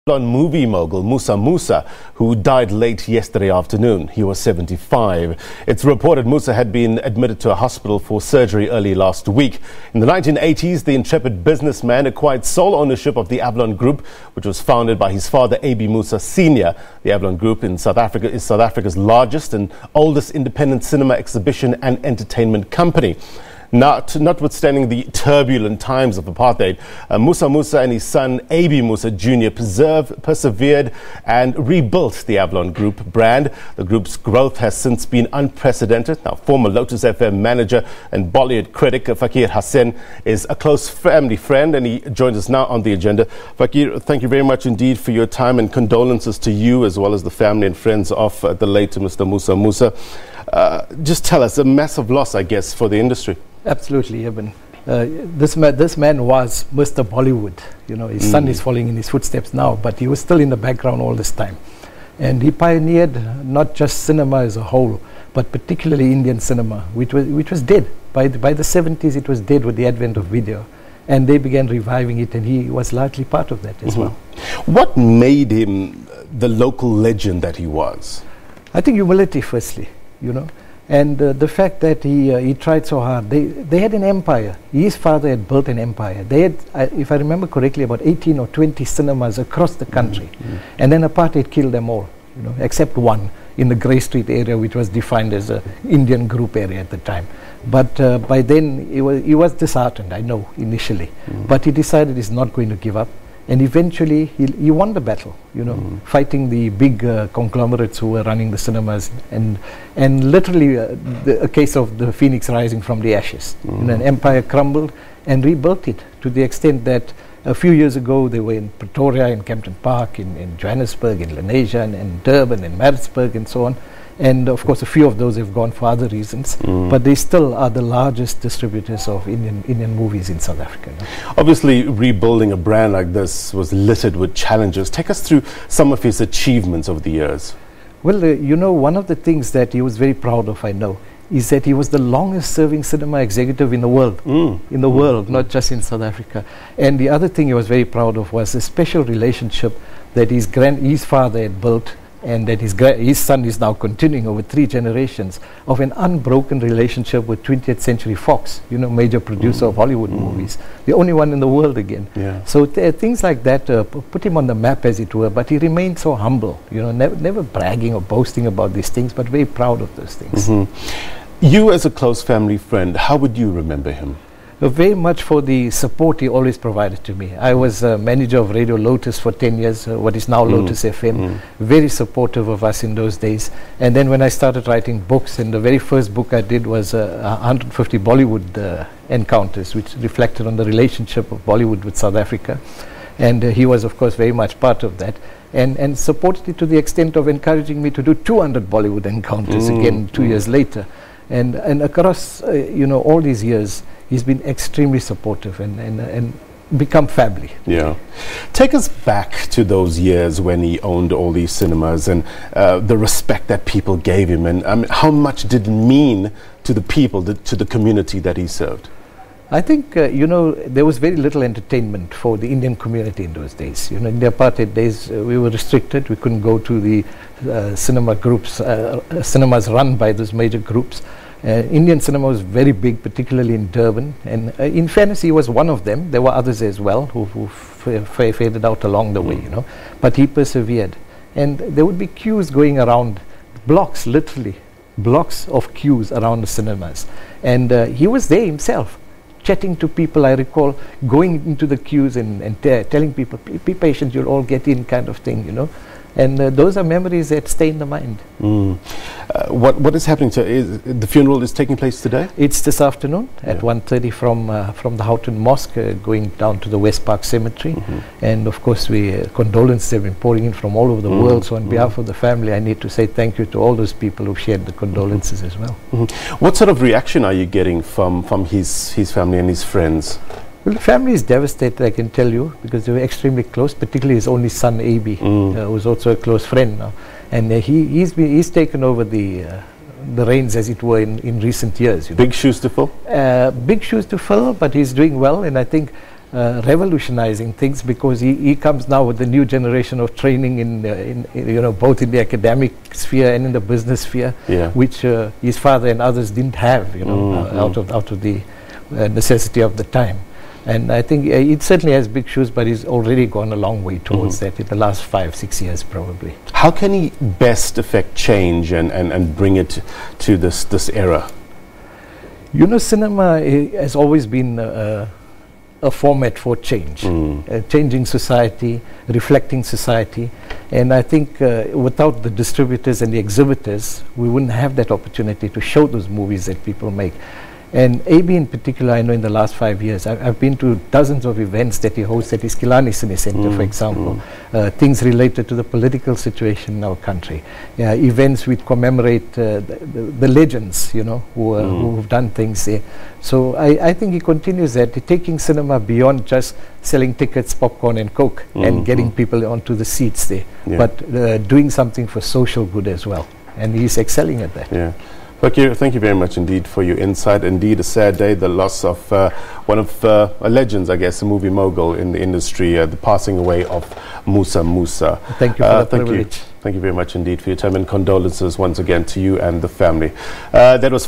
Avalon Movie Mogul Moosa Moosa, who died late yesterday afternoon. He was 75. It's reported Musa had been admitted to a hospital for surgery early last week. In the 1980s, the intrepid businessman acquired sole ownership of the Avalon Group, which was founded by his father, AB Moosa Jnr. The Avalon Group in South Africa is South Africa's largest and oldest independent cinema exhibition and entertainment company. Notwithstanding the turbulent times of apartheid, Moosa Moosa and his son AB Moosa Jnr. persevered and rebuilt the Avalon Group brand. The group's growth has since been unprecedented. Now, former Lotus FM manager and Bollywood critic Fakir Hassen is a close family friend, and he joins us now on the agenda. Fakir, thank you very much indeed for your time, and condolences to you as well as the family and friends of the late Mr. Moosa Moosa. Just tell us, a massive loss, I guess, for the industry. Absolutely, Eben. This man was Mr. Bollywood. You know, his son is following in his footsteps now, but he was still in the background all this time. And he pioneered not just cinema as a whole, but particularly Indian cinema, which was dead. By the 70s, it was dead with the advent of video. And they began reviving it, and he was largely part of that as well. What made him the local legend that he was? I think humility, firstly, you know. And the fact that he tried so hard. They had an empire. His father had built an empire. They had, if I remember correctly, about 18 or 20 cinemas across the country. And then apartheid killed them all, you know, except one in the Grey Street area, which was defined as an Indian group area at the time. But by then, he was disheartened, I know, initially. But he decided he's not going to give up. And eventually, he won the battle, you know, fighting the big conglomerates who were running the cinemas, and literally a case of the phoenix rising from the ashes. You know, an empire crumbled and rebuilt it to the extent that a few years ago they were in Pretoria, in Kempton Park, in Johannesburg, in Lenasia, and Durban, and Maritzburg, and so on. And of course, a few of those have gone for other reasons, but they still are the largest distributors of Indian movies in South Africa. No? Obviously, rebuilding a brand like this was littered with challenges. Take us through some of his achievements over the years. Well, you know, one of the things that he was very proud of, I know, is that he was the longest-serving cinema executive in the world. In the world, not just in South Africa. And the other thing he was very proud of was the special relationship that his father had built, and that his son is now continuing over 3 generations of an unbroken relationship with 20th Century Fox, you know, major producer of Hollywood movies, the only one in the world again. So things like that put him on the map, as it were, but he remained so humble, you know, never bragging or boasting about these things, but very proud of those things. You, as a close family friend, how would you remember him? Very much for the support he always provided to me. I was manager of Radio Lotus for 10 years, what is now Lotus FM. Very supportive of us in those days. And then when I started writing books, and the very first book I did was 150 Bollywood encounters, which reflected on the relationship of Bollywood with South Africa. And he was, of course, very much part of that. And supported it to the extent of encouraging me to do 200 Bollywood encounters again 2 years later. And across, you know, all these years, he's been extremely supportive and become family. Yeah. Take us back to those years when he owned all these cinemas, and the respect that people gave him, and how much did it mean to the people, to the community that he served? I think, you know, there was very little entertainment for the Indian community in those days. You know, in the apartheid days, we were restricted. We couldn't go to the cinema groups, cinemas run by those major groups. Indian cinema was very big, particularly in Durban. And in fairness, he was one of them. There were others as well who faded out along the way, you know. But he persevered. And there would be queues going around, blocks, literally, blocks of queues around the cinemas. And he was there himself, chatting to people. I recall going into the queues and telling people, be patient, you'll all get in, kind of thing, you know. And those are memories that stay in the mind. What is happening? The funeral is taking place today? It's this afternoon at 1:30 from the Houghton Mosque, going down to the West Park Cemetery. And of course, condolences have been pouring in from all over the world. So on behalf of the family, I need to say thank you to all those people who shared the condolences as well. What sort of reaction are you getting from his family and his friends? Well, the family is devastated, I can tell you, because they were extremely close, particularly his only son, AB, who's also a close friend now. And he's taken over the reins, as it were, in recent years. You know. Big shoes to fill? Big shoes to fill, but he's doing well. And I think revolutionizing things, because he comes now with the new generation of training in you know, both in the academic sphere and in the business sphere, which his father and others didn't have, you know, out of the necessity of the time. And I think it certainly has big shoes, but he's already gone a long way towards that in the last 5-6 years probably. How can he best affect change and bring it to this era? You know, cinema has always been a format for change, changing society, reflecting society. And I think without the distributors and the exhibitors, we wouldn't have that opportunity to show those movies that people make. And AB in particular, I know in the last 5 years, I've been to dozens of events that he hosts at his Kilani Cine Center, for example, things related to the political situation in our country, events which commemorate the legends, you know, who've done things there. So I think he continues that, taking cinema beyond just selling tickets, popcorn and Coke and getting people onto the seats there, but doing something for social good as well. And he's excelling at that. Yeah. Fakir, thank you very much indeed for your insight. Indeed, a sad day, the loss of one of legends, I guess, a movie mogul in the industry, the passing away of Moosa Moosa. Thank you for the privilege. Thank you very much indeed for your time, and condolences once again to you and the family. That was